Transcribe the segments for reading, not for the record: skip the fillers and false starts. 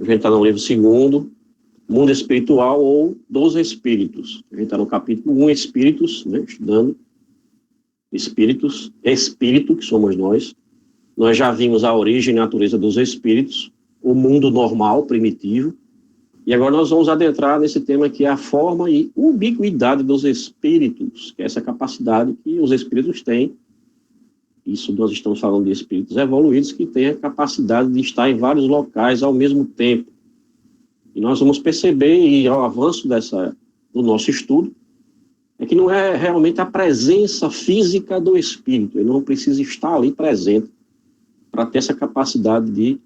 A gente está no livro 2º, Mundo Espiritual ou dos Espíritos. A gente está no capítulo 1, Espíritos, né, estudando Espíritos, Espírito, que somos nós. Nós já vimos a origem e natureza dos espíritos, o mundo normal, primitivo, e agora nós vamos adentrar nesse tema que é a forma e ubiquidade dos espíritos, que é essa capacidade que os espíritos têm. Isso nós estamos falando de espíritos evoluídos que têm a capacidade de estar em vários locais ao mesmo tempo. E nós vamos perceber, e ao avanço do nosso estudo, é que não é realmente a presença física do espírito, ele não precisa estar ali presente para ter essa capacidade de,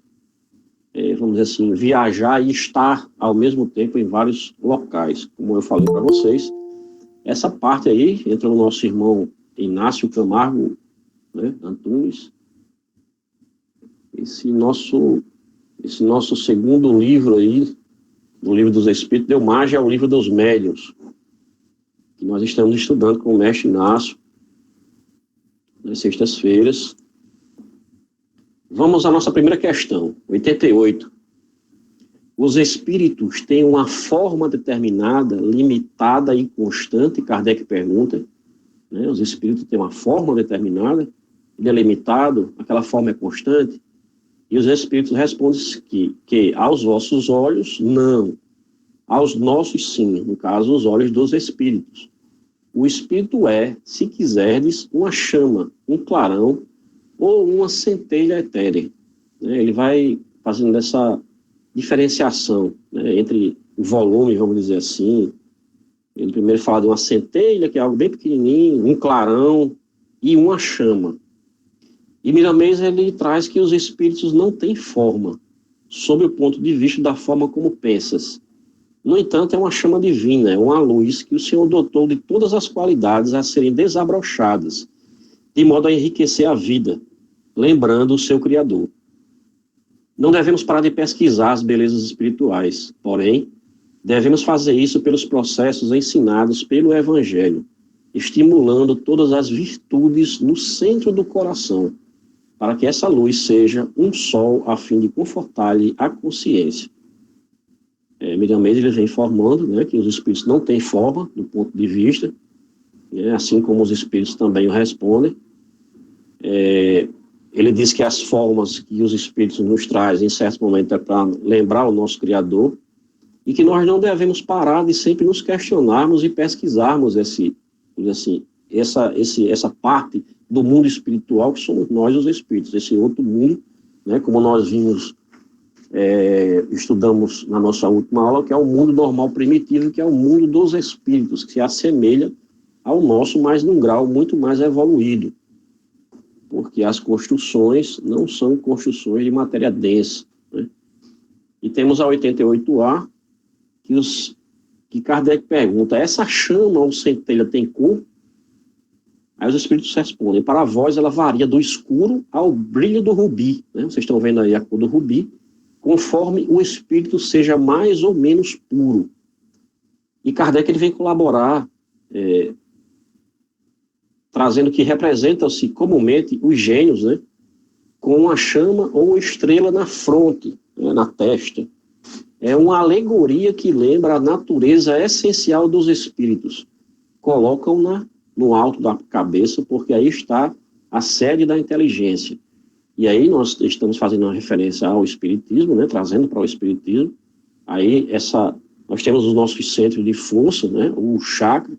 vamos dizer assim, viajar e estar ao mesmo tempo em vários locais. Como eu falei para vocês, essa parte aí entra o nosso irmão Inácio Camargo, né, Antunes. Esse nosso segundo livro aí, o Livro dos Espíritos, deu margem ao Livro dos Médiuns, que nós estamos estudando com o mestre Inácio, nas sextas-feiras. Vamos à nossa primeira questão, 88. Os espíritos têm uma forma determinada, limitada e constante? Kardec pergunta. Né? Os espíritos têm uma forma determinada, ele é limitado, aquela forma é constante? E os espíritos respondem que aos vossos olhos, não. Aos nossos, sim. No caso, os olhos dos espíritos. O espírito é, se quiserdes, uma chama, um clarão ou uma centelha etérea. Ele vai fazendo essa diferenciação, né, entre o volume, vamos dizer assim. Ele primeiro fala de uma centelha, que é algo bem pequenininho, um clarão e uma chama. E Miramês, ele traz que os espíritos não têm forma, sob o ponto de vista da forma como pensas. No entanto, é uma chama divina, é uma luz que o Senhor dotou de todas as qualidades a serem desabrochadas, de modo a enriquecer a vida, lembrando o seu Criador. Não devemos parar de pesquisar as belezas espirituais, porém, devemos fazer isso pelos processos ensinados pelo Evangelho, estimulando todas as virtudes no centro do coração, para que essa luz seja um sol a fim de confortar-lhe a consciência. Miriam Mendes, ele vem informando, né, que os espíritos não têm forma, do ponto de vista, né, assim como os espíritos também o respondem. Ele diz que as formas que os espíritos nos trazem, em certos momentos, é para lembrar o nosso Criador, e que nós não devemos parar de sempre nos questionarmos e pesquisarmos essa parte do mundo espiritual que somos nós, os espíritos, esse outro mundo, né, como nós vimos, estudamos na nossa última aula, que é o mundo normal primitivo, que é o mundo dos espíritos, que se assemelha ao nosso, mas num grau muito mais evoluído, porque as construções não são construções de matéria densa, né? E temos a 88A, que Kardec pergunta, essa chama ou centelha tem cor? Aí os espíritos respondem, para vós ela varia do escuro ao brilho do rubi, né? Vocês estão vendo aí a cor do rubi, conforme o espírito seja mais ou menos puro. E Kardec ele vem colaborar, trazendo que representam-se comumente os gênios, né, com uma chama ou estrela na fronte, né, na testa. É uma alegoria que lembra a natureza essencial dos espíritos. Colocam-na no alto da cabeça, porque aí está a sede da inteligência. E aí nós estamos fazendo uma referência ao espiritismo, né, trazendo para o espiritismo. Aí nós temos os nossos centros de força, né, o chakra,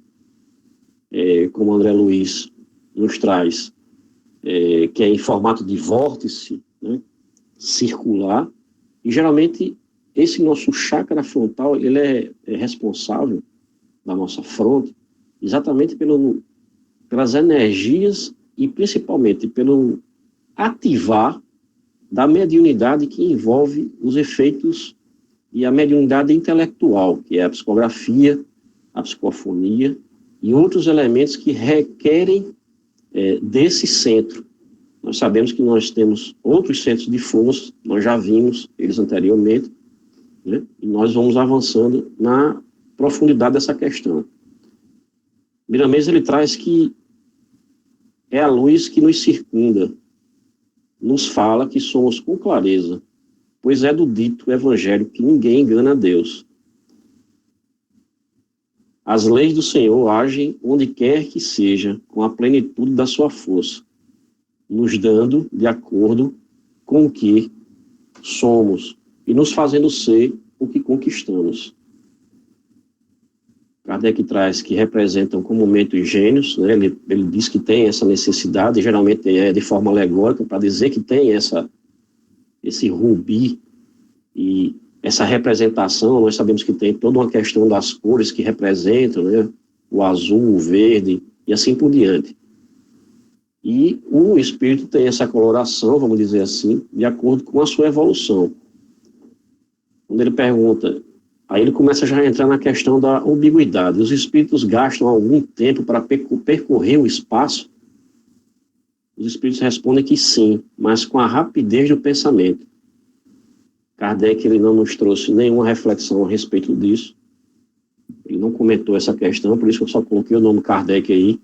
como o André Luiz nos traz, que é em formato de vórtice, né, circular. E geralmente esse nosso chakra frontal, ele é responsável da nossa fronte exatamente pelas energias e principalmente pelo ativar da mediunidade que envolve os efeitos e a mediunidade intelectual, que é a psicografia, a psicofonia e outros elementos que requerem desse centro. Nós sabemos que nós temos outros centros de força, nós já vimos eles anteriormente, né? E nós vamos avançando na profundidade dessa questão. Miramês, ele traz que é a luz que nos circunda, nos fala que somos com clareza pois é do dito evangelho que ninguém engana a Deus. As leis do Senhor agem onde quer que seja, com a plenitude da sua força, nos dando de acordo com o que somos e nos fazendo ser o que conquistamos. Kardec traz que representam comumente os gênios, né? Ele diz que tem essa necessidade, geralmente é de forma alegórica, para dizer que tem esse rubi e essa representação. Nós sabemos que tem toda uma questão das cores que representam, né? O azul, o verde e assim por diante. E o espírito tem essa coloração, vamos dizer assim, de acordo com a sua evolução. Quando ele pergunta, aí ele começa já a entrar na questão da ambiguidade. Os espíritos gastam algum tempo para percorrer o espaço? Os espíritos respondem que sim, mas com a rapidez do pensamento. Kardec ele não nos trouxe nenhuma reflexão a respeito disso. Ele não comentou essa questão, por isso que eu só coloquei o nome Kardec aí.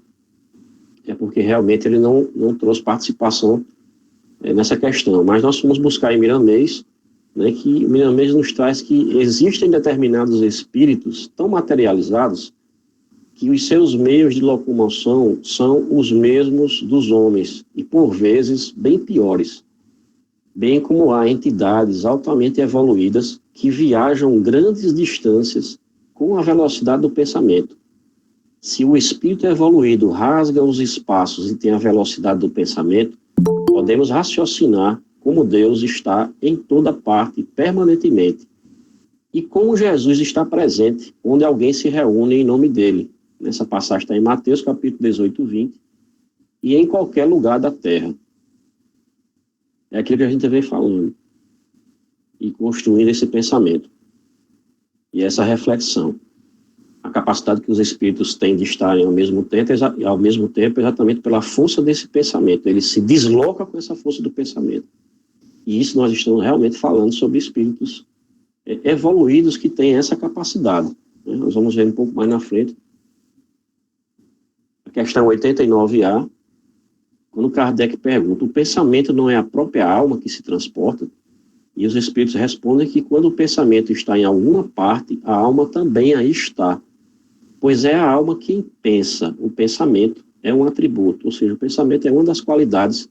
É porque realmente ele não trouxe participação nessa questão. Mas nós fomos buscar em Miramês, né, que o Miramês nos traz que existem determinados espíritos tão materializados que os seus meios de locomoção são os mesmos dos homens, e por vezes bem piores. Bem como há entidades altamente evoluídas que viajam grandes distâncias com a velocidade do pensamento. Se o espírito evoluído rasga os espaços e tem a velocidade do pensamento, podemos raciocinar como Deus está em toda parte, permanentemente, e como Jesus está presente onde alguém se reúne em nome dele. Nessa passagem está em Mateus, capítulo 18, 20, e em qualquer lugar da terra. É aquilo que a gente vem falando e construindo esse pensamento e essa reflexão. A capacidade que os espíritos têm de estarem ao mesmo tempo exatamente pela força desse pensamento. Ele se desloca com essa força do pensamento. E isso nós estamos realmente falando sobre espíritos evoluídos que têm essa capacidade. Né? Nós vamos ver um pouco mais na frente. A questão 89A, quando Kardec pergunta, o pensamento não é a própria alma que se transporta? E os espíritos respondem que quando o pensamento está em alguma parte, a alma também aí está. Pois é a alma quem pensa. O pensamento é um atributo, ou seja, o pensamento é uma das qualidades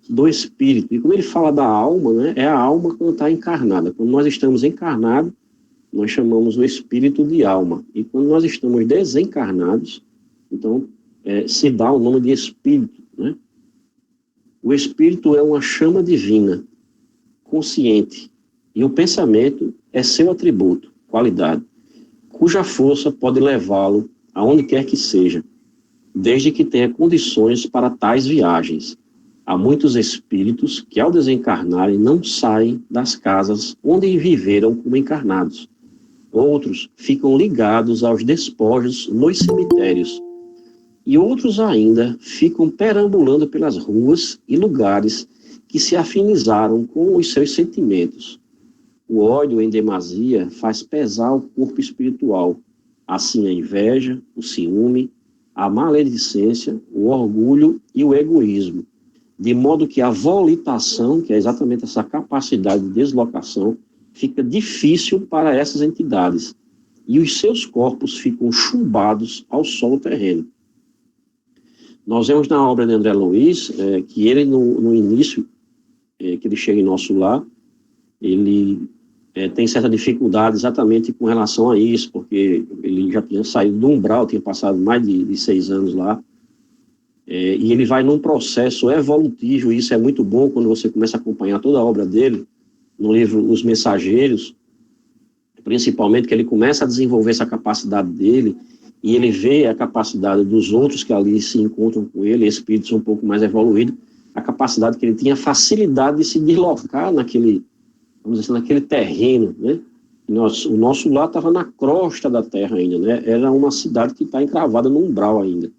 do espírito. E quando ele fala da alma, né, é a alma quando está encarnada. Quando nós estamos encarnados, nós chamamos o espírito de alma. E quando nós estamos desencarnados, então se dá o nome de espírito. Né? O espírito é uma chama divina, consciente. E o pensamento é seu atributo, qualidade, cuja força pode levá-lo aonde quer que seja, desde que tenha condições para tais viagens. Há muitos espíritos que, ao desencarnarem, não saem das casas onde viveram como encarnados. Outros ficam ligados aos despojos nos cemitérios. E outros ainda ficam perambulando pelas ruas e lugares que se afinizaram com os seus sentimentos. O ódio em demasia faz pesar o corpo espiritual. Assim a inveja, o ciúme, a maledicência, o orgulho e o egoísmo. De modo que a volitação, que é exatamente essa capacidade de deslocação, fica difícil para essas entidades. E os seus corpos ficam chumbados ao solo terreno. Nós vemos na obra de André Luiz, que ele no início, que ele chega em nosso lar, ele tem certa dificuldade exatamente com relação a isso, porque ele já tinha saído do umbral, tinha passado mais de 6 anos lá, e ele vai num processo evolutivo, e isso é muito bom quando você começa a acompanhar toda a obra dele, no livro Os Mensageiros, principalmente que ele começa a desenvolver essa capacidade dele, e ele vê a capacidade dos outros que ali se encontram com ele, espíritos um pouco mais evoluídos, a capacidade que ele tinha, a facilidade de se deslocar naquele, vamos dizer, naquele terreno, né? O nosso lar estava na crosta da terra ainda, né? Era uma cidade que está encravada no umbral ainda.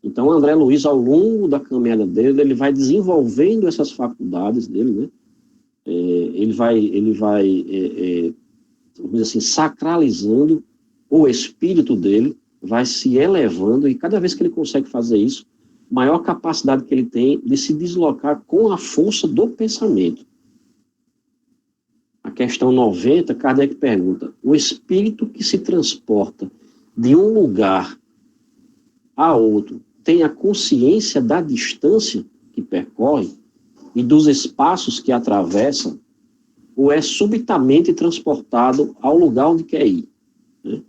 Então, André Luiz, ao longo da caminhada dele, ele vai desenvolvendo essas faculdades dele, né? Ele vai vamos dizer assim, sacralizando o espírito dele, vai se elevando, e cada vez que ele consegue fazer isso, maior capacidade que ele tem de se deslocar com a força do pensamento. A questão 90, Kardec pergunta: o espírito que se transporta de um lugar a outro tem a consciência da distância que percorre e dos espaços que atravessa, ou é subitamente transportado ao lugar onde quer ir? Né?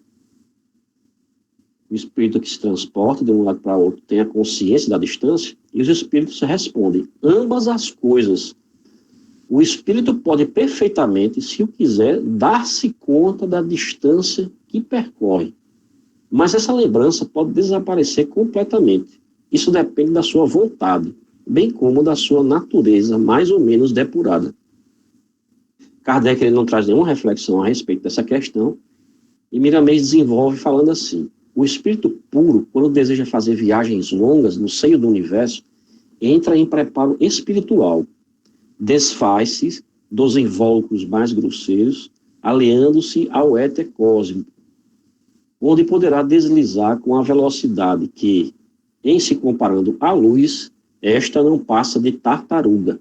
O espírito que se transporta de um lado para outro tem a consciência da distância? E os espíritos respondem: ambas as coisas. O espírito pode perfeitamente, se o quiser, dar-se conta da distância que percorre. Mas essa lembrança pode desaparecer completamente. Isso depende da sua vontade, bem como da sua natureza mais ou menos depurada. Kardec ele não traz nenhuma reflexão a respeito dessa questão, e Miramês desenvolve falando assim: o espírito puro, quando deseja fazer viagens longas no seio do universo, entra em preparo espiritual, desfaz-se dos invólucros mais grosseiros, aliando-se ao éter cósmico, onde poderá deslizar com a velocidade que, em se comparando à luz, esta não passa de tartaruga.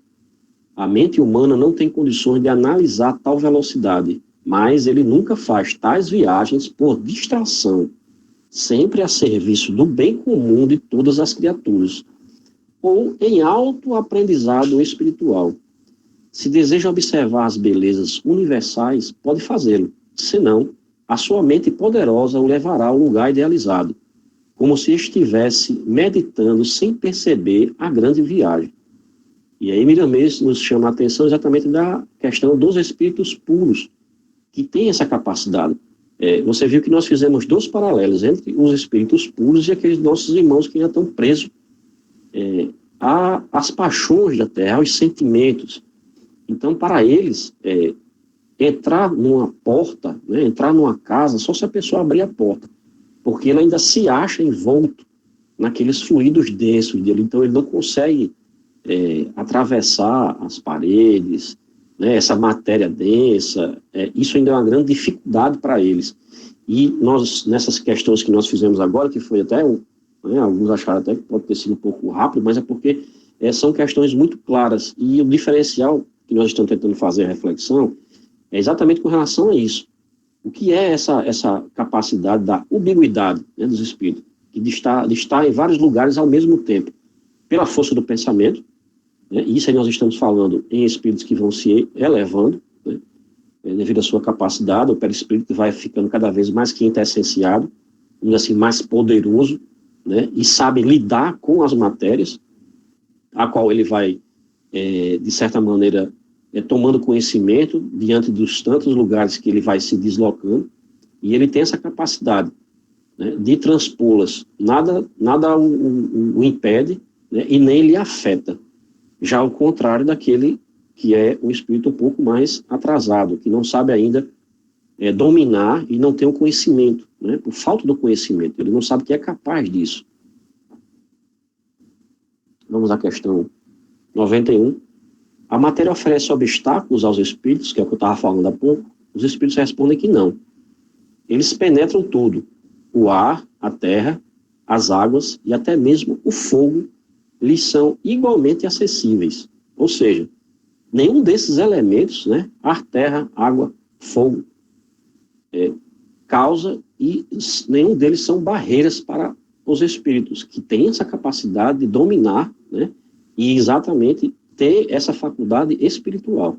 A mente humana não tem condições de analisar tal velocidade, mas ele nunca faz tais viagens por distração, sempre a serviço do bem comum de todas as criaturas, ou em autoaprendizado espiritual. Se deseja observar as belezas universais, pode fazê-lo, senão, a sua mente poderosa o levará ao lugar idealizado, como se estivesse meditando sem perceber a grande viagem. E aí Miramês nos chama a atenção exatamente da questão dos espíritos puros, que têm essa capacidade. Você viu que nós fizemos dois paralelos entre os espíritos puros e aqueles nossos irmãos que ainda estão presos às paixões da terra, aos sentimentos. Então, para eles, entrar numa porta, né, entrar numa casa, só se a pessoa abrir a porta, porque ele ainda se acha envolto naqueles fluidos densos dele, então ele não consegue atravessar as paredes, né, essa matéria densa, isso ainda é uma grande dificuldade para eles. E nós, nessas questões que nós fizemos agora, que foi até, alguns acharam até que pode ter sido um pouco rápido, mas é porque são questões muito claras, e o diferencial que nós estamos tentando fazer a reflexão é exatamente com relação a isso. O que é essa capacidade da ubiguidade, né, dos espíritos, de estar em vários lugares ao mesmo tempo, pela força do pensamento, né, e isso aí nós estamos falando em espíritos que vão se elevando, né, devido à sua capacidade, o perispírito vai ficando cada vez mais quintessenciado, assim, mais poderoso, né, e sabe lidar com as matérias, a qual ele vai, de certa maneira, tomando conhecimento diante dos tantos lugares que ele vai se deslocando, e ele tem essa capacidade, né, de transpô-las. Nada o impede, né, e nem lhe afeta. Já ao contrário daquele que é um espírito um pouco mais atrasado, que não sabe ainda dominar e não tem o conhecimento, né, por falta do conhecimento. Ele não sabe que é capaz disso. Vamos à questão 91. A matéria oferece obstáculos aos espíritos, que é o que eu estava falando há pouco. Os espíritos respondem que não. Eles penetram tudo. O ar, a terra, as águas e até mesmo o fogo lhes são igualmente acessíveis. Ou seja, nenhum desses elementos, né, ar, terra, água, fogo, causa, e nenhum deles são barreiras para os espíritos, que têm essa capacidade de dominar, né, e exatamente ter essa faculdade espiritual.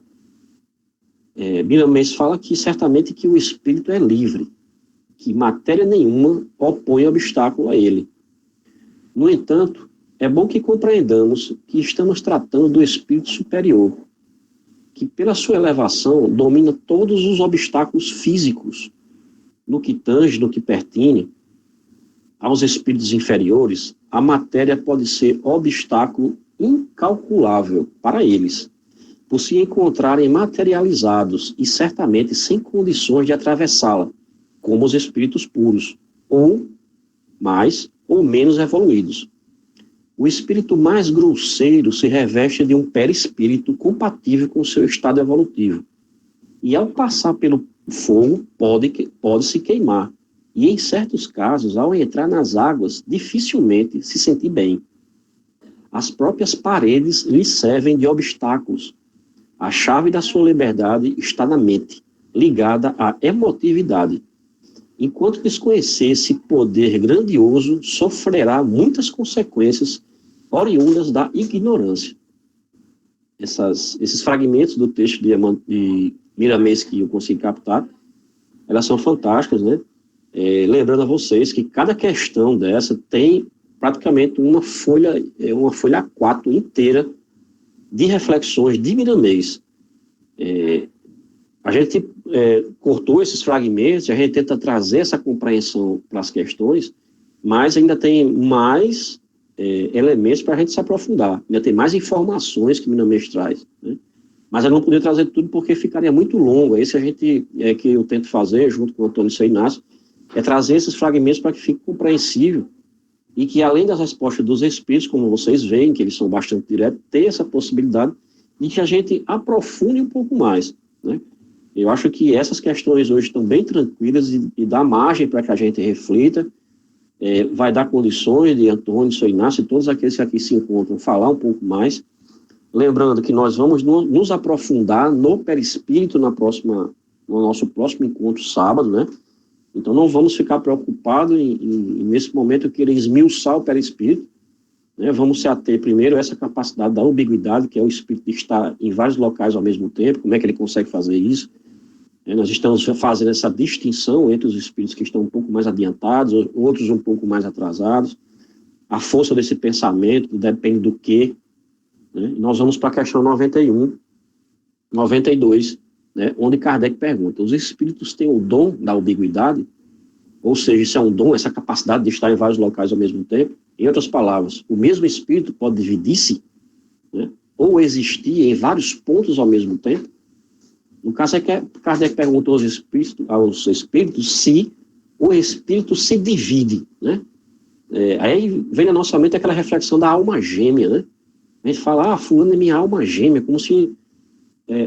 Miramês fala que certamente que o espírito é livre, que matéria nenhuma opõe obstáculo a ele. No entanto, é bom que compreendamos que estamos tratando do espírito superior, que pela sua elevação domina todos os obstáculos físicos. No que tange, no que pertine aos espíritos inferiores, a matéria pode ser obstáculo incalculável para eles, por se encontrarem materializados e certamente sem condições de atravessá-la, como os espíritos puros, ou mais ou menos evoluídos. O espírito mais grosseiro se reveste de um perispírito compatível com seu estado evolutivo, e ao passar pelo fogo pode se queimar, e em certos casos, ao entrar nas águas, dificilmente se sentir bem. As próprias paredes lhe servem de obstáculos, A chave da sua liberdade está na mente, ligada à emotividade. Enquanto desconhecer esse poder grandioso, sofrerá muitas consequências oriundas da ignorância. Esses fragmentos do texto de Miramês que eu consegui captar, elas são fantásticas, né? Lembrando a vocês que cada questão dessa tem praticamente uma folha A4 inteira de reflexões de Miramês. A gente cortou esses fragmentos, a gente tenta trazer essa compreensão para as questões, mas ainda tem mais elementos para a gente se aprofundar, ainda tem mais informações que Miramês traz, né? Mas eu não podia trazer tudo porque ficaria muito longo. Esse que eu tento fazer, junto com o Antônio e Inácio, é trazer esses fragmentos para que fique compreensível e que, além das respostas dos espíritos, como vocês veem, que eles são bastante diretos, ter essa possibilidade de que a gente aprofunde um pouco mais, né? Eu acho que essas questões hoje estão bem tranquilas e dá margem para que a gente reflita, vai dar condições de Antônio, Sr. Inácio e todos aqueles que aqui se encontram falar um pouco mais. Lembrando que nós vamos nos aprofundar no perispírito no nosso próximo encontro sábado, né? Então não vamos ficar preocupados nesse momento, querer esmiuçar o perispírito, né? Vamos se ater primeiro a essa capacidade da ambiguidade, que é o espírito de estar em vários locais ao mesmo tempo, como é que ele consegue fazer isso. Nós estamos fazendo essa distinção entre os espíritos que estão um pouco mais adiantados, outros um pouco mais atrasados. A força desse pensamento depende do quê, né? Nós vamos para a questão 91, 92, né, onde Kardec pergunta: os espíritos têm o dom da ambiguidade? Ou seja, isso é um dom, essa capacidade de estar em vários locais ao mesmo tempo? Em outras palavras, o mesmo espírito pode dividir-se, né, ou existir em vários pontos ao mesmo tempo? No caso é que Kardec perguntou aos espíritos se o espírito se divide, né? Aí vem na nossa mente aquela reflexão da alma gêmea, né? A gente fala, fulano é minha alma gêmea, como se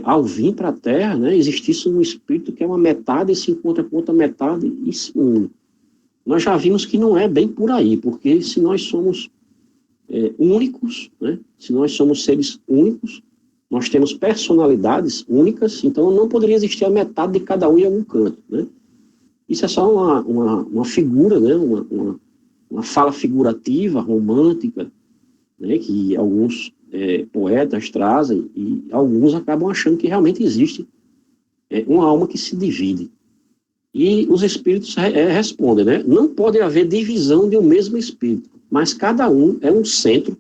ao vir para a Terra, né, existisse um espírito que é uma metade e se encontra com outra metade e se une. Nós já vimos que não é bem por aí, porque se nós somos únicos, né, se nós somos seres únicos, nós temos personalidades únicas, então não poderia existir a metade de cada um em algum canto, né? Isso é só uma figura, né, uma fala figurativa, romântica, né, que alguns poetas trazem, e alguns acabam achando que realmente existe uma alma que se divide. E os espíritos respondem, né? Não pode haver divisão de um mesmo espírito, mas cada um é um centro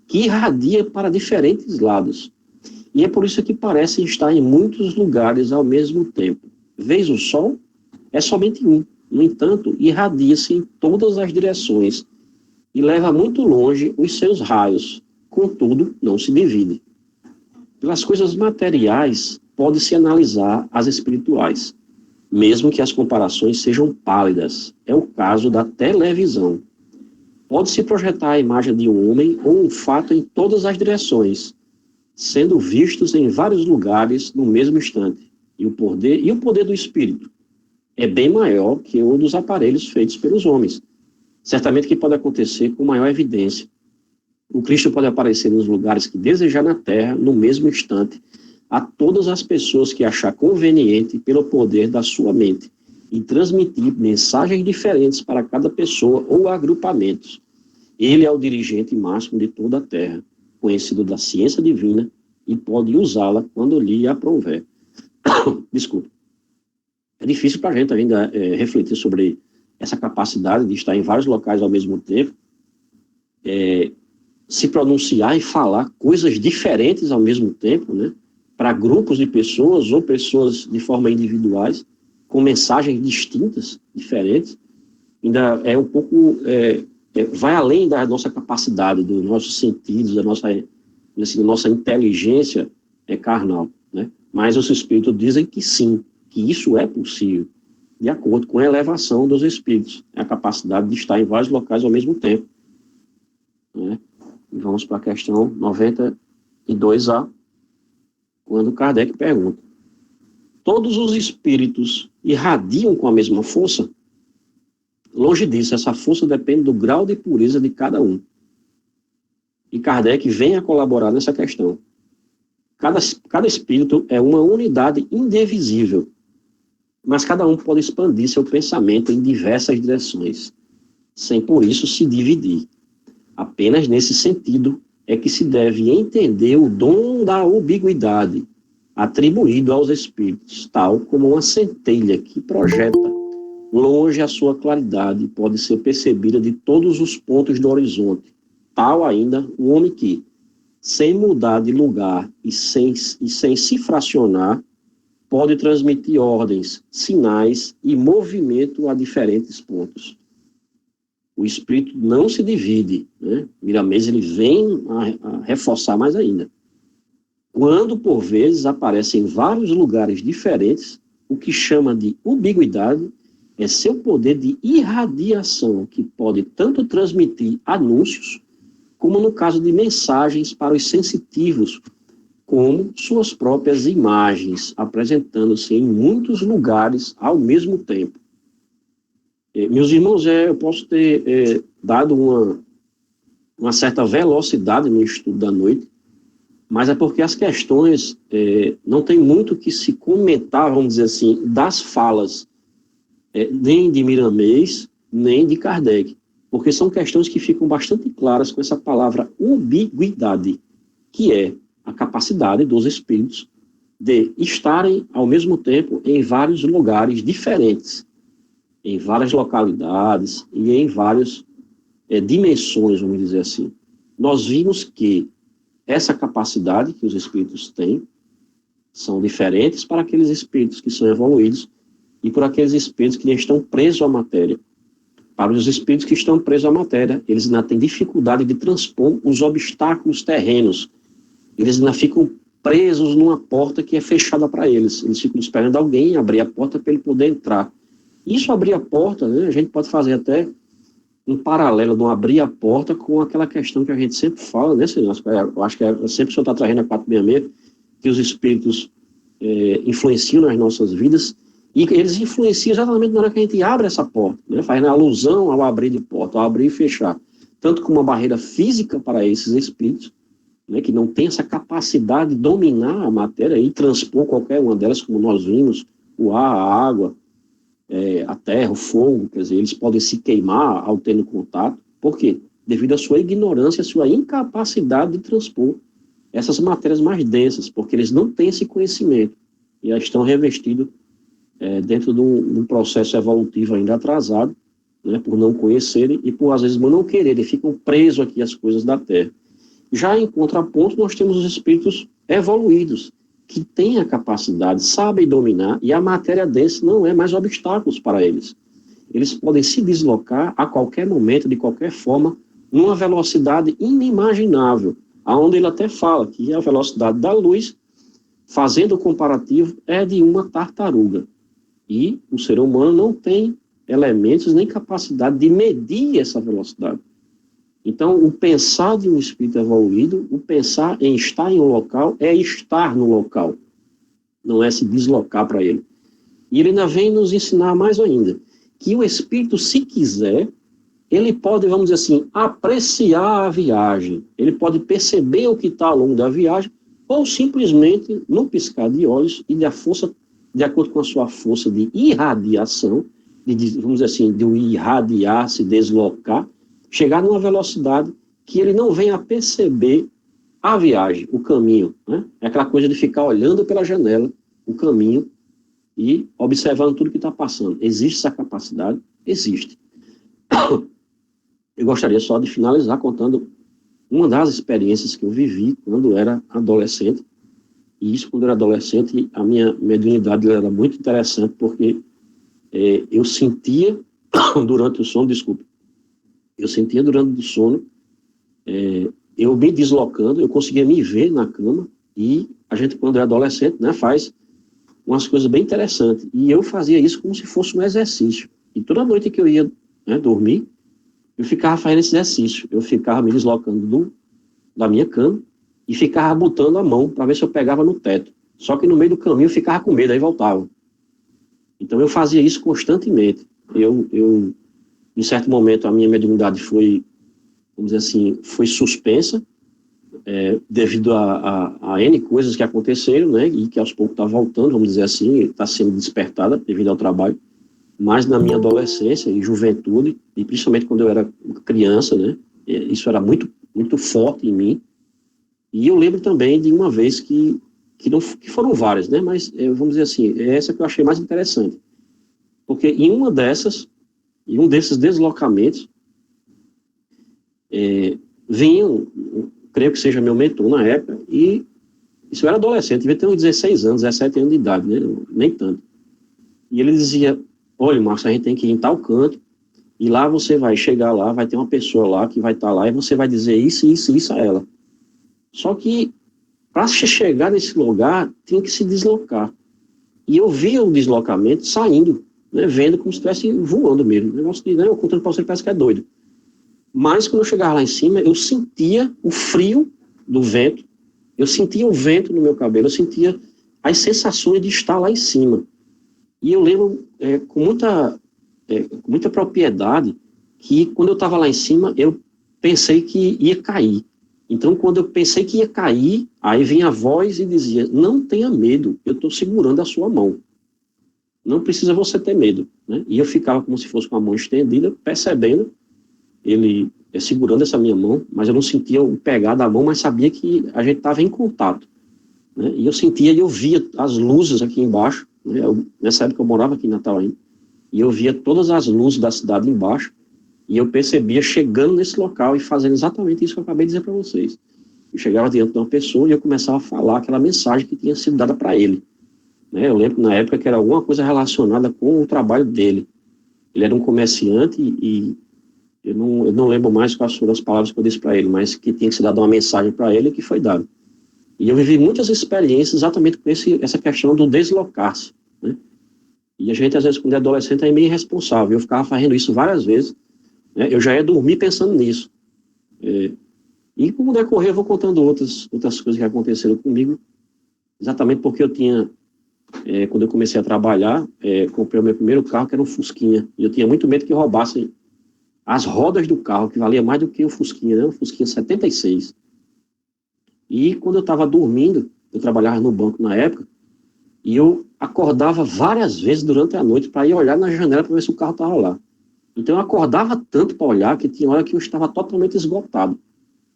que irradia para diferentes lados. E é por isso que parecem estar em muitos lugares ao mesmo tempo. Vês o Sol? É somente um. No entanto, irradia-se em todas as direções e leva muito longe os seus raios. Contudo, não se divide. Pelas coisas materiais, pode-se analisar as espirituais, mesmo que as comparações sejam pálidas. É o caso da televisão. Pode-se projetar a imagem de um homem ou um fato em todas as direções, sendo vistos em vários lugares no mesmo instante. E o poder do espírito é bem maior que o dos aparelhos feitos pelos homens. Certamente que pode acontecer com maior evidência. O Cristo pode aparecer nos lugares que desejar na Terra, no mesmo instante, a todas as pessoas que achar conveniente pelo poder da sua mente, e transmitir mensagens diferentes para cada pessoa ou agrupamentos. Ele é o dirigente máximo de toda a Terra, conhecido da ciência divina, e pode usá-la quando lhe aprouver. Desculpe. É difícil para a gente ainda refletir sobre essa capacidade de estar em vários locais ao mesmo tempo, se pronunciar e falar coisas diferentes ao mesmo tempo, né, para grupos de pessoas ou pessoas de forma individuais, com mensagens distintas, diferentes, ainda é um pouco, vai além da nossa capacidade, dos nossos sentidos, da nossa inteligência carnal, né? Mas os espíritos dizem que sim, que isso é possível, de acordo com a elevação dos espíritos, a capacidade de estar em vários locais ao mesmo tempo, né? E vamos para a questão 92A, quando Kardec pergunta: todos os espíritos irradiam com a mesma força? Longe disso, essa força depende do grau de pureza de cada um. E Kardec vem a colaborar nessa questão. Cada espírito é uma unidade indivisível, mas cada um pode expandir seu pensamento em diversas direções, sem por isso se dividir. Apenas nesse sentido é que se deve entender o dom da ambiguidade atribuído aos espíritos, tal como uma centelha que projeta longe a sua claridade pode ser percebida de todos os pontos do horizonte. Tal ainda o homem que, sem mudar de lugar e sem se fracionar, pode transmitir ordens, sinais e movimento a diferentes pontos. O espírito não se divide, né? Miramês ele vem a reforçar mais ainda. Quando, por vezes, aparece em vários lugares diferentes, o que chama de ubiguidade é seu poder de irradiação, que pode tanto transmitir anúncios, como no caso de mensagens para os sensitivos, como suas próprias imagens, apresentando-se em muitos lugares ao mesmo tempo. Meus irmãos, eu posso ter dado uma certa velocidade no estudo da noite, mas é porque as questões não tem muito que se comentar, vamos dizer assim, das falas, nem de Miramês, nem de Kardec, porque são questões que ficam bastante claras com essa palavra ubiguidade, que é a capacidade dos espíritos de estarem ao mesmo tempo em vários lugares diferentes, em várias localidades e em várias dimensões, vamos dizer assim. Nós vimos que essa capacidade que os espíritos têm são diferentes para aqueles espíritos que são evoluídos e por aqueles espíritos que estão presos à matéria. Para os espíritos que estão presos à matéria, eles ainda têm dificuldade de transpor os obstáculos terrenos. Eles ainda ficam presos numa porta que é fechada para eles. Eles ficam esperando alguém abrir a porta para ele poder entrar. Isso abrir a porta, né, a gente pode fazer até um paralelo de um abrir a porta com aquela questão que a gente sempre fala, né, senhor? Eu acho que sempre o senhor está trazendo a 466, que os espíritos influenciam nas nossas vidas, e eles influenciam exatamente na hora que a gente abre essa porta, né, fazendo alusão ao abrir de porta, ao abrir e fechar, tanto como uma barreira física para esses espíritos, né, que não tem essa capacidade de dominar a matéria e transpor qualquer uma delas, como nós vimos, o ar, a água, a terra, o fogo, quer dizer, eles podem se queimar ao ter contato. Por quê? Devido à sua ignorância, à sua incapacidade de transpor essas matérias mais densas, porque eles não têm esse conhecimento e já estão revestidos dentro de um processo evolutivo ainda atrasado, né, por não conhecerem e por, às vezes, não quererem, ficam presos aqui às coisas da Terra. Já em contraponto, nós temos os espíritos evoluídos, que têm a capacidade, sabem dominar, e a matéria densa não é mais obstáculos para eles. Eles podem se deslocar a qualquer momento, de qualquer forma, numa velocidade inimaginável, aonde ele até fala que a velocidade da luz, fazendo o comparativo, é de uma tartaruga. E o ser humano não tem elementos nem capacidade de medir essa velocidade. Então, o pensar de um espírito evoluído, o pensar em estar em um local, é estar no local, não é se deslocar para ele. E ele ainda vem nos ensinar mais ainda, que o espírito, se quiser, ele pode, vamos dizer assim, apreciar a viagem, ele pode perceber o que está ao longo da viagem, ou simplesmente, no piscar de olhos, e de acordo com a sua força de irradiação, vamos dizer assim, de irradiar, se deslocar, chegar numa velocidade que ele não venha a perceber a viagem, o caminho, né? É aquela coisa de ficar olhando pela janela o caminho e observando tudo que está passando. Existe essa capacidade? Existe. Eu gostaria só de finalizar contando uma das experiências que eu vivi quando era adolescente. E isso, quando eu era adolescente, a minha mediunidade era muito interessante, porque eu sentia durante o sono, eu me deslocando, eu conseguia me ver na cama, e a gente, quando é adolescente, né, faz umas coisas bem interessantes, e eu fazia isso como se fosse um exercício, e toda noite que eu ia, né, dormir, eu ficava fazendo esse exercício, eu ficava me deslocando da minha cama, e ficava botando a mão, para ver se eu pegava no teto, só que no meio do caminho eu ficava com medo, aí voltava. Então eu fazia isso constantemente. Em certo momento, a minha mediunidade foi, vamos dizer assim, foi suspensa, devido a N coisas que aconteceram, né, e que aos poucos está voltando, vamos dizer assim, está sendo despertada devido ao trabalho, mas na minha adolescência e juventude, e principalmente quando eu era criança, né, isso era muito, muito forte em mim. E eu lembro também de uma vez que foram várias, né, mas vamos dizer assim, é essa que eu achei mais interessante, porque em um desses deslocamentos, vinha, creio que seja meu mentor na época, e isso eu era adolescente, devia ter uns 16 anos, 17 anos de idade, né, nem tanto. E ele dizia, olha, Márcio, a gente tem que ir em tal canto, e lá você vai chegar lá, vai ter uma pessoa lá que vai estar lá, e você vai dizer isso, isso, isso a ela. Só que, para chegar nesse lugar, tinha que se deslocar. E eu via o deslocamento saindo, né, vendo como se estivesse voando mesmo. O negócio de, né, eu contando para você, parece que é doido. Mas quando eu chegava lá em cima, eu sentia o frio do vento, eu sentia o vento no meu cabelo, eu sentia as sensações de estar lá em cima. E eu lembro com muita propriedade que quando eu estava lá em cima, eu pensei que ia cair. Então, quando eu pensei que ia cair, aí vinha a voz e dizia, não tenha medo, eu estou segurando a sua mão. Não precisa você ter medo. Né? E eu ficava como se fosse com a mão estendida, percebendo ele segurando essa minha mão, mas eu não sentia o pegar da mão, mas sabia que a gente estava em contato. Né? E eu sentia e eu via as luzes aqui embaixo. Né? Nessa época eu morava aqui em Natal ainda, e eu via todas as luzes da cidade embaixo, e eu percebia chegando nesse local e fazendo exatamente isso que eu acabei de dizer para vocês. Eu chegava diante de uma pessoa e eu começava a falar aquela mensagem que tinha sido dada para ele. Né? Eu lembro na época que era alguma coisa relacionada com o trabalho dele. Ele era um comerciante e eu não lembro mais quais foram as palavras que eu disse para ele, mas que tinha que ser dada uma mensagem para ele que foi dada. E eu vivi muitas experiências exatamente com essa questão do deslocar-se. Né? E a gente, às vezes, quando é adolescente, é meio irresponsável. Eu ficava fazendo isso várias vezes. Né? Eu já ia dormir pensando nisso. E com o decorrer, eu vou contando outras coisas que aconteceram comigo, exatamente porque eu tinha, quando eu comecei a trabalhar, comprei o meu primeiro carro, que era um Fusquinha. E eu tinha muito medo que roubassem as rodas do carro, que valia mais do que o Fusquinha, né? Um Fusquinha 76. E quando eu estava dormindo, eu trabalhava no banco na época, e eu acordava várias vezes durante a noite para ir olhar na janela para ver se o carro estava lá. Então eu acordava tanto para olhar que tinha hora que eu estava totalmente esgotado.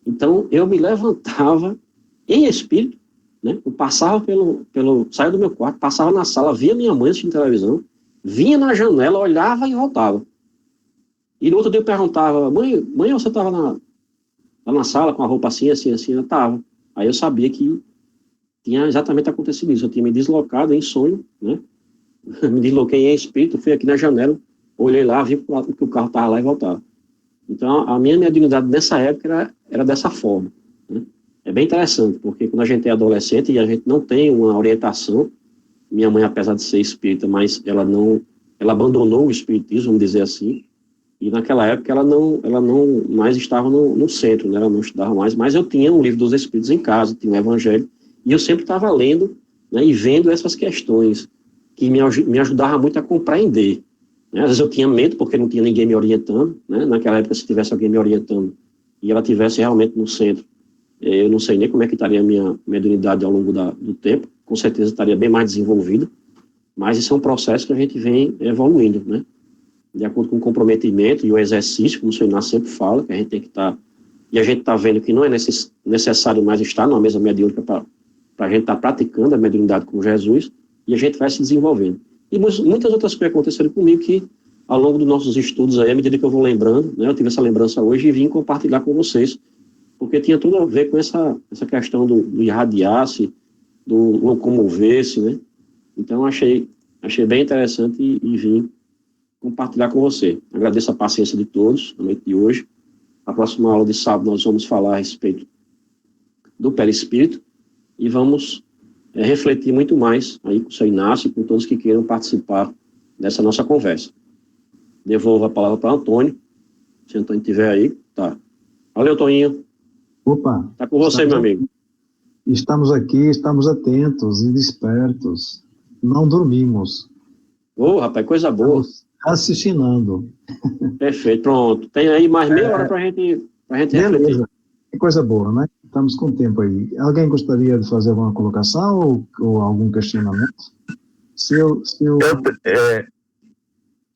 Então eu me levantava em espírito, né? Eu passava saía do meu quarto, passava na sala, via minha mãe assistindo televisão, vinha na janela, olhava e voltava. E no outro dia eu perguntava, mãe, você estava na sala com a roupa assim, assim, assim? Eu estava. Aí eu sabia que tinha exatamente acontecido isso. Eu tinha me deslocado em sonho, né? Me desloquei em espírito, fui aqui na janela, olhei lá, vi que o carro estava lá e voltava. Então, a minha mediunidade nessa época era dessa forma. Né? É bem interessante, porque quando a gente é adolescente e a gente não tem uma orientação, minha mãe, apesar de ser espírita, mas ela abandonou o espiritismo, vamos dizer assim, e naquela época ela não mais estava no centro, né? Ela não estudava mais, mas eu tinha um livro dos Espíritos em casa, tinha um evangelho, e eu sempre estava lendo, né, e vendo essas questões, que me ajudava muito a compreender. Né? Às vezes eu tinha medo, porque não tinha ninguém me orientando, né? Naquela época, se tivesse alguém me orientando, e ela tivesse realmente no centro, eu não sei nem como é que estaria a minha mediunidade ao longo do tempo, com certeza estaria bem mais desenvolvida, mas isso é um processo que a gente vem evoluindo, né? De acordo com o comprometimento e o exercício, como o senhor Inácio sempre fala, que a gente tem que estar, e a gente está vendo que não é necessário mais estar na mesa mediúnica para a gente estar praticando a mediunidade com Jesus, e a gente vai se desenvolvendo. E muitas outras coisas aconteceram comigo que, ao longo dos nossos estudos aí, à medida que eu vou lembrando, né, eu tive essa lembrança hoje e vim compartilhar com vocês, porque tinha tudo a ver com essa questão do irradiar-se, do locomover-se, né? Então, achei bem interessante e vim compartilhar com você. Agradeço a paciência de todos na noite de hoje. A próxima aula de sábado nós vamos falar a respeito do perispírito e vamos refletir muito mais aí com o seu Inácio e com todos que queiram participar dessa nossa conversa. Devolvo a palavra para Antônio. Se o Antônio estiver aí, tá. Valeu, Toninho. Opa. Tá com você, meu amigo. Estamos aqui, estamos atentos e despertos. Não dormimos. Rapaz, coisa boa. Estamos raciocinando. Perfeito, pronto. Tem aí mais meia hora para a gente refletir. Que coisa boa, né? estamos com tempo aí. Alguém gostaria de fazer alguma colocação ou algum questionamento? Se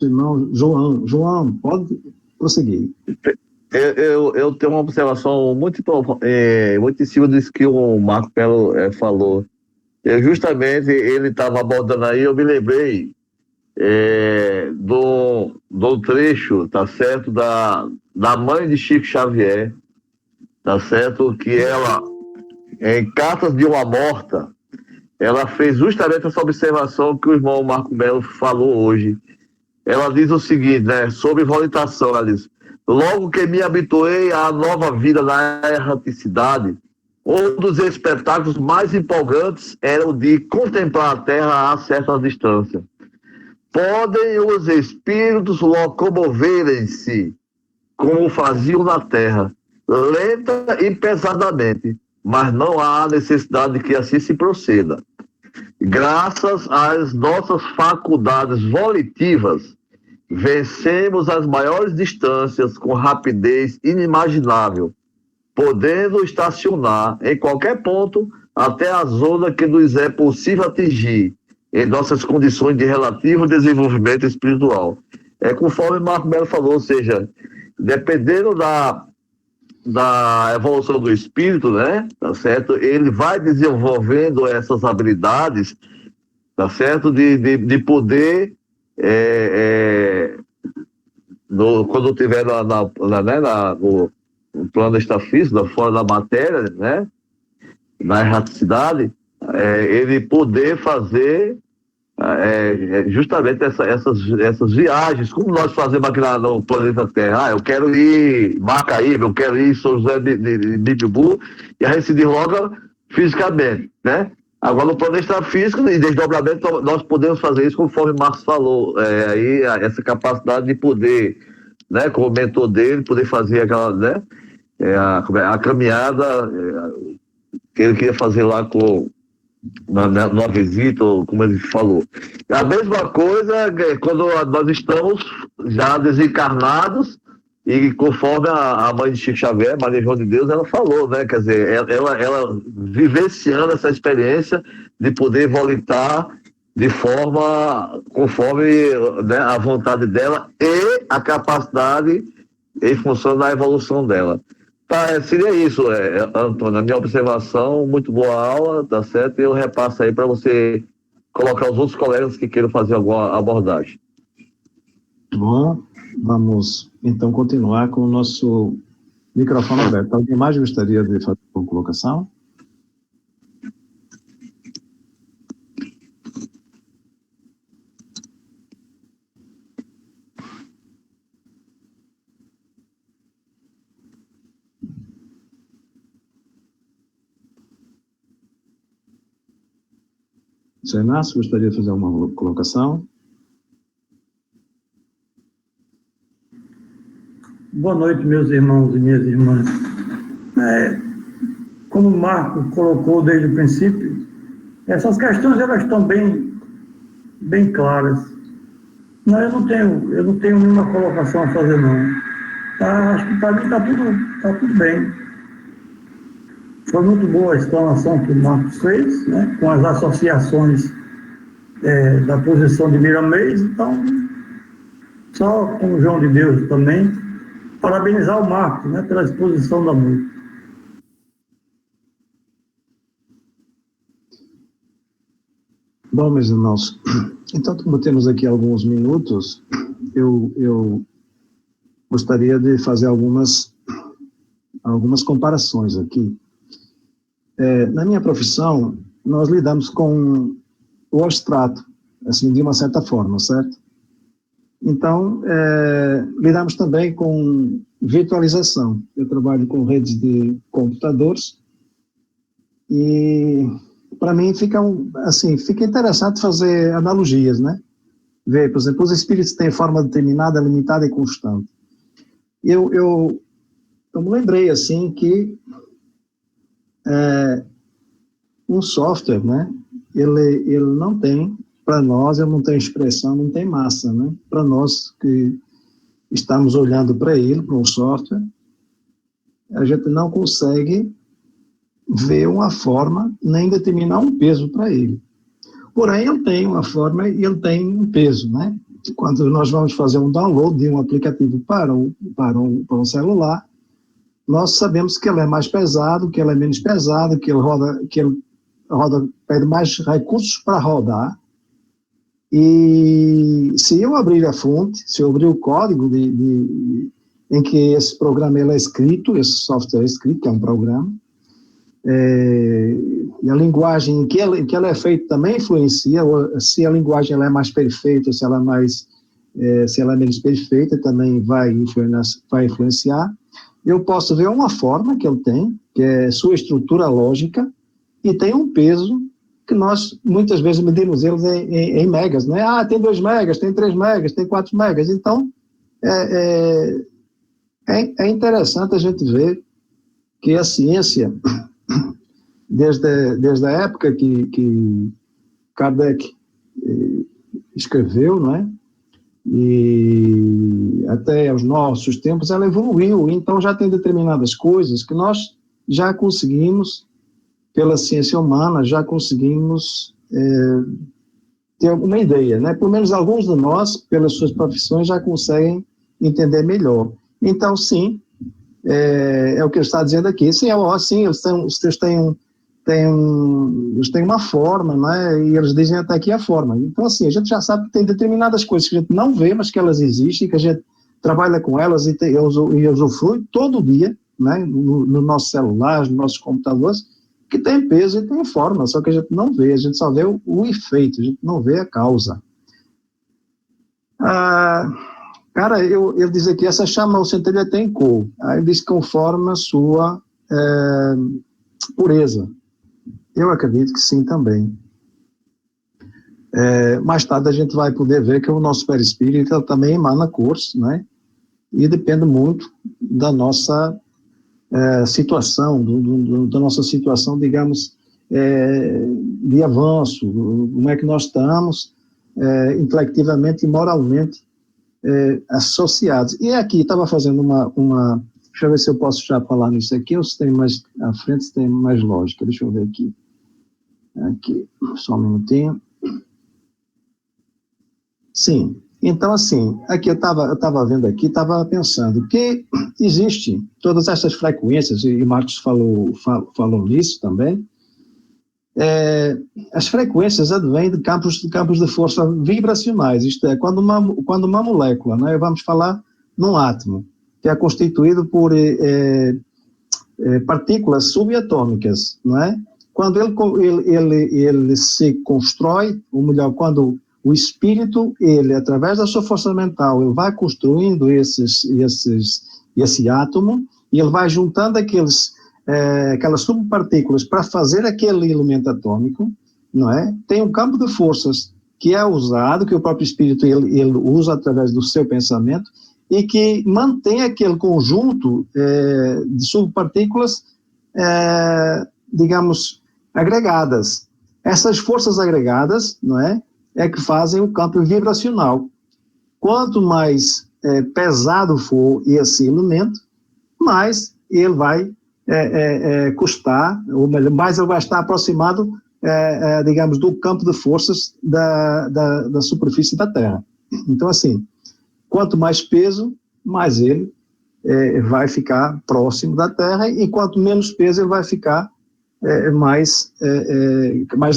não, João, pode prosseguir. Eu tenho uma observação muito em cima disso que o Marco Melo falou. Justamente ele estava abordando aí, eu me lembrei do trecho, tá certo, da mãe de Chico Xavier, tá certo, que ela, em Cartas de uma Morta, ela fez justamente essa observação que o irmão Marco Melo falou hoje. Ela diz o seguinte, né, sobre volitação, ela diz: logo que me habituei à nova vida na erraticidade, um dos espetáculos mais empolgantes era o de contemplar a terra a certa distância. Podem os espíritos locomoverem-se, como faziam na terra, lenta e pesadamente, mas não há necessidade de que assim se proceda. Graças às nossas faculdades volitivas, vencemos as maiores distâncias com rapidez inimaginável, podendo estacionar em qualquer ponto até a zona que nos é possível atingir em nossas condições de relativo desenvolvimento espiritual. Conforme Marco Melo falou, ou seja, dependendo da evolução do espírito, né, tá certo? Ele vai desenvolvendo essas habilidades, tá certo? De poder, quando estiver no plano extrafísico, fora da matéria, né, na erraticidade, ele poder fazer justamente essas viagens, como nós fazemos aqui no planeta Terra. Eu quero ir Macaíba, eu quero ir São José de Bibibu, e a gente se desloca fisicamente, né? Agora, no plano extrafísico e desdobramento, nós podemos fazer isso, conforme o Marcos falou, aí essa capacidade de poder, né, como mentor dele, poder fazer aquela, né, a caminhada que ele queria fazer lá na visita, como ele falou. A mesma coisa quando nós estamos já desencarnados, e conforme a mãe de Chico Xavier, Maria João de Deus, ela falou, né? Quer dizer, ela vivenciando essa experiência de poder volitar de forma conforme, né, a vontade dela e a capacidade em função da evolução dela. Tá, seria isso, Antônio, a minha observação. Muito boa aula, tá certo? E eu repasso aí para você colocar os outros colegas que queiram fazer alguma abordagem. Bom, vamos então continuar com o nosso microfone aberto. Alguém mais gostaria de fazer uma colocação? Sr. Inácio, gostaria de fazer uma colocação? Boa noite, meus irmãos e minhas irmãs. Como o Marco colocou desde o princípio, essas questões elas estão bem claras. Não, eu não tenho nenhuma colocação a fazer, não. Acho que para mim está tudo bem. Foi muito boa a explanação que o Marcos fez, né, com as associações da posição de Miramês. Então, só com o João de Deus também, parabenizar o Marcos, né, pela exposição da noite. Bom, meus irmãos, então, como temos aqui alguns minutos, eu gostaria de fazer algumas comparações aqui. Na minha profissão, nós lidamos com o abstrato, assim, de uma certa forma, certo? Então, lidamos também com virtualização. Eu trabalho com redes de computadores e, para mim, fica interessante fazer analogias, né? Ver, por exemplo, os espíritos têm forma determinada, limitada e constante. Eu me lembrei, assim, que um software, né? Ele não tem, para nós, ele não tem expressão, não tem massa, né? Para nós que estamos olhando para ele, para um software, a gente não consegue ver uma forma, nem determinar um peso para ele. Porém, ele tem uma forma e ele tem um peso, né? Quando nós vamos fazer um download de um aplicativo para um celular, nós sabemos que ele é mais pesado, que ele é menos pesado, que ele pede mais recursos para rodar. E se eu abrir a fonte, se eu abrir o código em que esse programa ele é escrito, esse software é escrito, que é um programa, e a linguagem em que ela é feita também influencia, se a linguagem ela é mais perfeita, se ela é menos perfeita, também vai influenciar. Eu posso ver uma forma que ele tem, que é sua estrutura lógica, e tem um peso que nós, muitas vezes, medimos eles em megas, né? Tem 2 megas, tem 3 megas, tem 4 megas. Então, é interessante a gente ver que a ciência, desde a época que Kardec escreveu, né? E até os nossos tempos, ela evoluiu. Então, já tem determinadas coisas que nós já conseguimos, pela ciência humana, já conseguimos ter uma ideia, né? Pelo menos alguns de nós, pelas suas profissões, já conseguem entender melhor. Então, sim, é o que ele está dizendo aqui. Sim, eles têm uma forma, né? E eles dizem até aqui a forma. Então, assim, a gente já sabe que tem determinadas coisas que a gente não vê, mas que elas existem, que a gente trabalha com elas e usufrui todo dia, né? No nosso celular, nos nossos computadores, que tem peso e tem forma, só que a gente não vê, a gente só vê o efeito, a gente não vê a causa. Cara, eu diz aqui, essa chama ou centelha tem cor, aí diz que conforme a sua pureza. Eu acredito que sim também. Mais tarde a gente vai poder ver que o nosso perispírito também emana cores, né? E depende muito da nossa situação, da nossa situação, digamos, de avanço, como é que nós estamos intelectivamente e moralmente associados. E aqui, estava fazendo uma... Deixa eu ver se eu posso já falar nisso aqui, ou se tem mais à frente, se tem mais lógica. Deixa eu ver aqui. Aqui, só um minutinho. Sim. Então, assim, aqui eu estava vendo aqui, estava pensando que existe todas essas frequências, e Marcos falou nisso também, as frequências advêm de campos de força vibracionais, isto é, quando uma molécula, né, vamos falar num átomo, que é constituído por partículas subatômicas, não é? Quando ele se constrói, ou melhor, quando o espírito, ele, através da sua força mental, ele vai construindo esse átomo, e ele vai juntando aquelas subpartículas para fazer aquele elemento atômico, não é? Tem um campo de forças que é usado, que o próprio espírito ele usa através do seu pensamento, e que mantém aquele conjunto de subpartículas, digamos, agregadas. Essas forças agregadas, não é que fazem o campo vibracional. Quanto mais pesado for esse elemento, mais ele vai custar, ou melhor, mais ele vai estar aproximado, digamos, do campo de forças da superfície da Terra. Então, assim, quanto mais peso, mais ele vai ficar próximo da Terra, e quanto menos peso ele vai ficar mais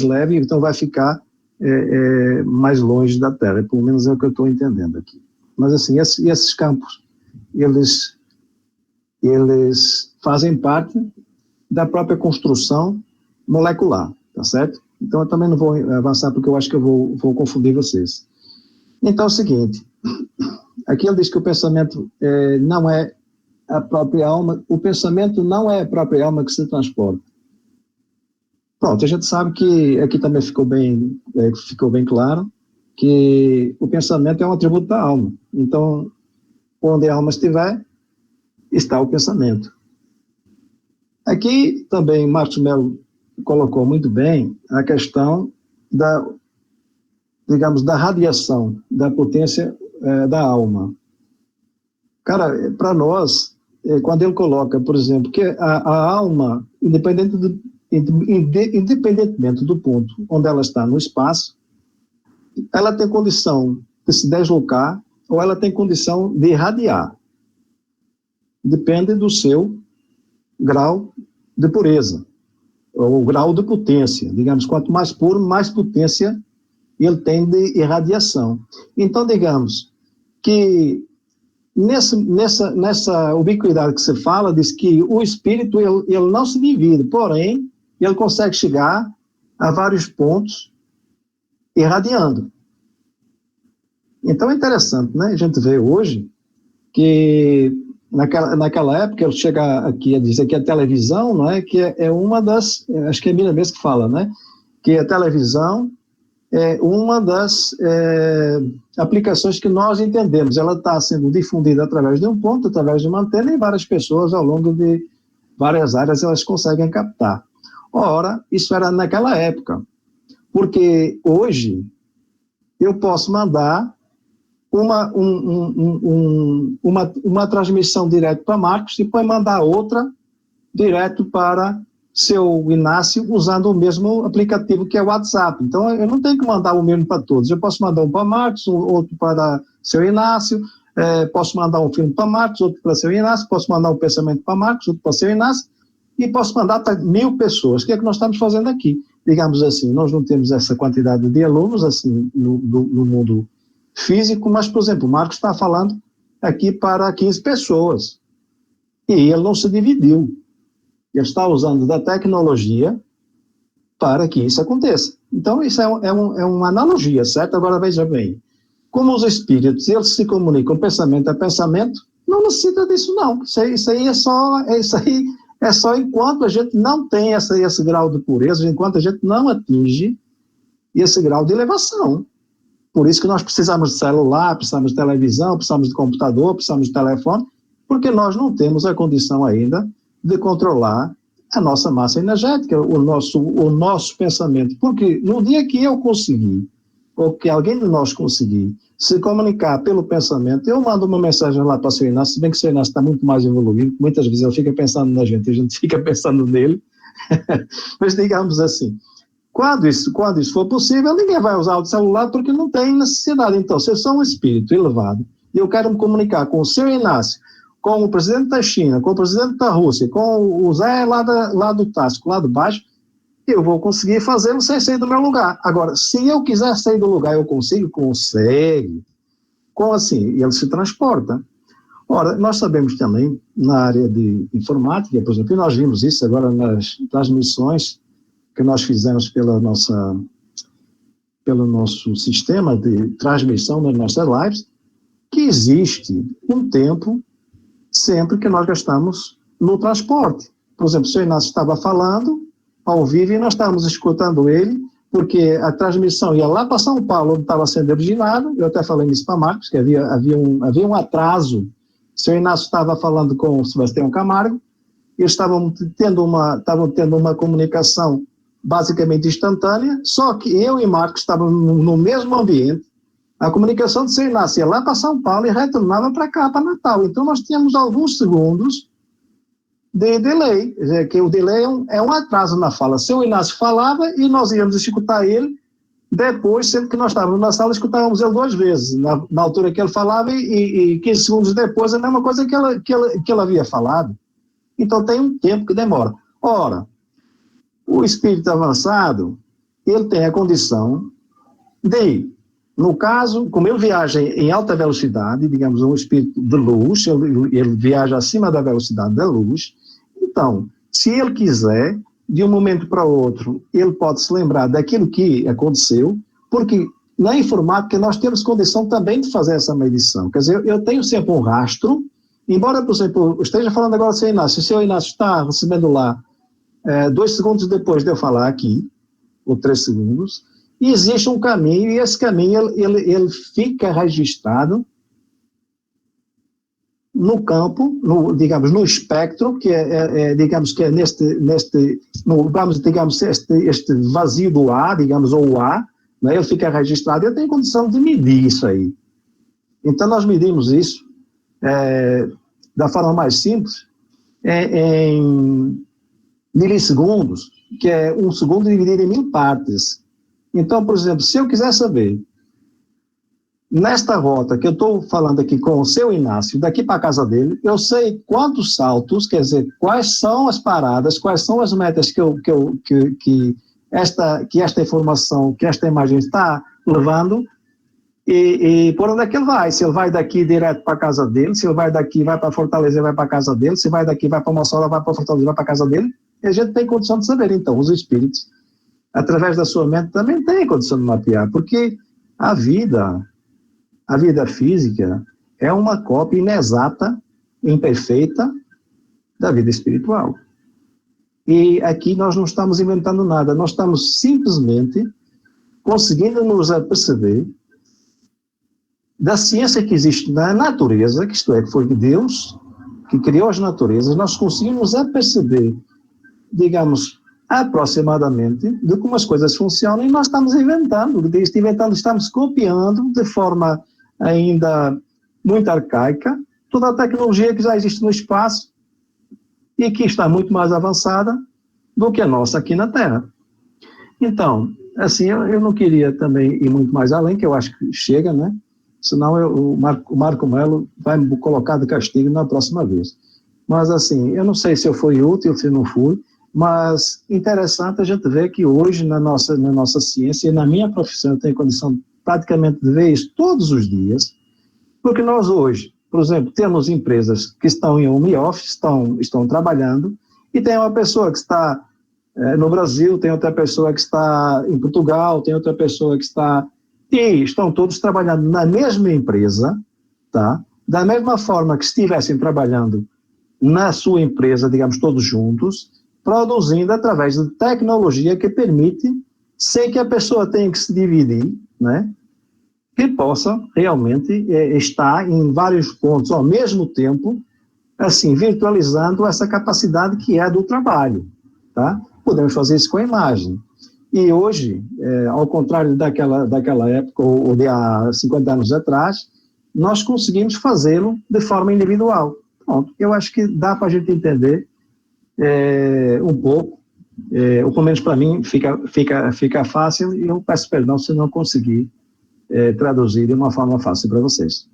leve, então vai ficar mais longe da Terra, pelo menos é o que eu estou entendendo aqui. Mas assim, esses campos, eles fazem parte da própria construção molecular, tá certo? Então eu também não vou avançar, porque eu acho que eu vou confundir vocês. Então é o seguinte, aqui ele diz que o pensamento não é a própria alma, o pensamento não é a própria alma que se transporta. Pronto, a gente sabe que aqui também ficou bem claro que o pensamento é um atributo da alma. Então, onde a alma estiver, está o pensamento. Aqui também Marcos Melo colocou muito bem a questão da radiação, da potência da alma. Cara, para nós, quando ele coloca, por exemplo, que a alma, independentemente do ponto onde ela está no espaço, ela tem condição de se deslocar ou ela tem condição de irradiar. Depende do seu grau de pureza, ou grau de potência. Digamos, quanto mais puro, mais potência ele tem de irradiação. Então, digamos que nessa ubiquidade que se fala, diz que o espírito ele não se divide, porém, ele consegue chegar a vários pontos irradiando. Então é interessante, né? A gente vê hoje que naquela época ele chega aqui a dizer que a televisão, não é, que é uma das, acho que é a Mira mesmo que fala, né? Que a televisão é uma das aplicações que nós entendemos. Ela está sendo difundida através de um ponto, através de uma antena, e várias pessoas ao longo de várias áreas elas conseguem captar. Ora, isso era naquela época, porque hoje eu posso mandar uma transmissão direto para Marcos e depois mandar outra direto para seu Inácio usando o mesmo aplicativo que é o WhatsApp. Então, eu não tenho que mandar o mesmo para todos. Eu posso mandar um para Marcos, outro para seu Inácio, posso mandar um filme para Marcos, outro para seu Inácio, posso mandar um pensamento para Marcos, outro para seu Inácio, e posso mandar para 1000 pessoas. O que é que nós estamos fazendo aqui? Digamos assim, nós não temos essa quantidade de alunos assim, no mundo físico, mas, por exemplo, o Marcos está falando aqui para 15 pessoas. E ele não se dividiu. Ele está usando da tecnologia para que isso aconteça. Então, isso é uma analogia, certo? Agora, veja bem, como os espíritos, eles se comunicam pensamento a pensamento, não necessita disso, não. Isso aí é só enquanto a gente não tem esse grau de pureza, enquanto a gente não atinge esse grau de elevação. Por isso que nós precisamos de celular, precisamos de televisão, precisamos de computador, precisamos de telefone, porque nós não temos a condição ainda de controlar a nossa massa energética, o nosso pensamento. Porque no dia que eu conseguir, ou que alguém de nós conseguir, se comunicar pelo pensamento, eu mando uma mensagem lá para o seu Inácio, se bem que o seu Inácio está muito mais evoluído, muitas vezes ele fica pensando na gente, a gente fica pensando nele, mas digamos assim, quando isso for possível, ninguém vai usar o celular porque não tem necessidade. Então, se eu sou um espírito elevado e eu quero me comunicar com o seu Inácio, com o presidente da China, com o presidente da Rússia, com o Zé lá do Tássico, lá de baixo, eu vou conseguir fazê-lo sem sair do meu lugar. Agora, se eu quiser sair do lugar, eu consigo? Consegue. Como assim? Ele se transporta. Ora, nós sabemos também, na área de informática, por exemplo, e nós vimos isso agora nas transmissões que nós fizemos pelo nosso sistema de transmissão das nossas lives, que existe um tempo sempre que nós gastamos no transporte. Por exemplo, o senhor Inácio estava falando ao vivo e nós estávamos escutando ele, porque a transmissão ia lá para São Paulo, onde estava sendo originado. Eu até falei isso para Marcos, que havia um atraso. O senhor Inácio estava falando com o Sebastião Camargo, e eles estavam tendo uma comunicação basicamente instantânea, só que eu e Marcos estávamos no mesmo ambiente. A comunicação do seu Inácio ia lá para São Paulo e retornava para cá, para Natal. Então, nós tínhamos alguns segundos de delay, que o delay é um atraso na fala. Seu Inácio falava e nós íamos escutar ele depois, sendo que nós estávamos na sala, escutávamos ele 2 vezes, na altura que ele falava e 15 segundos depois, a mesma coisa que ele havia falado. Então, tem um tempo que demora. Ora, o espírito avançado, ele tem a condição de, no caso, como ele viaja em alta velocidade, digamos, um espírito de luz, ele viaja acima da velocidade da luz, então, se ele quiser, de um momento para outro, ele pode se lembrar daquilo que aconteceu, porque na informática nós temos condição também de fazer essa medição. Quer dizer, eu tenho sempre um rastro, embora, por exemplo, eu esteja falando agora do seu Inácio, se o seu Inácio está recebendo lá 2 segundos depois de eu falar aqui, ou 3 segundos, e existe um caminho, e esse caminho ele fica registrado no campo, digamos, no espectro, que digamos que é este vazio do ar, digamos, ou o ar, né, ele fica registrado, e eu tenho condição de medir isso aí. Então, nós medimos isso da forma mais simples, em milissegundos, que é um segundo dividido em 1000 partes. Então, por exemplo, se eu quiser saber, nesta rota que eu estou falando aqui com o seu Inácio, daqui para a casa dele, eu sei quantos saltos, quer dizer, quais são as paradas, quais são as metas que esta informação, que esta imagem está levando, e por onde é que ele vai? Se ele vai daqui direto para a casa dele, se ele vai daqui, vai para Fortaleza, vai para a casa dele, se vai daqui, vai para Mossoró, vai para Fortaleza, vai para a casa dele, e a gente tem condição de saber. Então, os espíritos, através da sua mente, também têm condição de mapear, porque a vida física é uma cópia inexata, imperfeita, da vida espiritual. E aqui nós não estamos inventando nada, nós estamos simplesmente conseguindo nos aperceber da ciência que existe na natureza, que isto é, que foi Deus que criou as naturezas, nós conseguimos aperceber, digamos, aproximadamente, de como as coisas funcionam, e nós estamos inventando, estamos copiando de forma ainda muito arcaica toda a tecnologia que já existe no espaço e que está muito mais avançada do que a nossa aqui na Terra. Então, assim, eu não queria também ir muito mais além, que eu acho que chega, né? Senão o Marco Melo vai me colocar de castigo na próxima vez. Mas, assim, eu não sei se eu fui útil, se não fui, mas interessante a gente ver que hoje, na nossa ciência, e na minha profissão, eu tenho condição praticamente de ver isso todos os dias, porque nós hoje, por exemplo, temos empresas que estão em home office, estão trabalhando, e tem uma pessoa que está no Brasil, tem outra pessoa que está em Portugal, tem outra pessoa que está... E estão todos trabalhando na mesma empresa, tá? Da mesma forma que estivessem trabalhando na sua empresa, digamos, todos juntos, produzindo através de tecnologia que permite, sem que a pessoa tenha que se dividir, né? Que possa realmente estar em vários pontos ao mesmo tempo, assim, virtualizando essa capacidade que é do trabalho, tá? Podemos fazer isso com a imagem. E hoje, ao contrário daquela época, ou de há 50 anos atrás, nós conseguimos fazê-lo de forma individual. Pronto, eu acho que dá para a gente entender um pouco, ou pelo menos para mim fica fácil, e eu peço perdão se não conseguir traduzir de uma forma fácil para vocês.